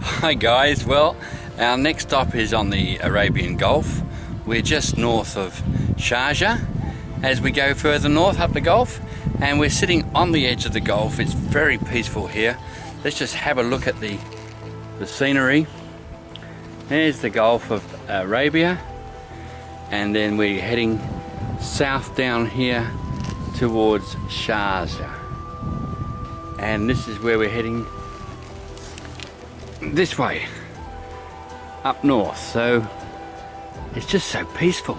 Hi guys, well our next stop is on the Arabian Gulf. We're just north of Sharjah as we go further north up the Gulf, and we're sitting on the edge of the Gulf. It's very peaceful here. Let's just have a look at the scenery. There's the Gulf of Arabia, and then we're heading south down here towards Sharjah, and this is where we're heading this way up north. So it's just so peaceful.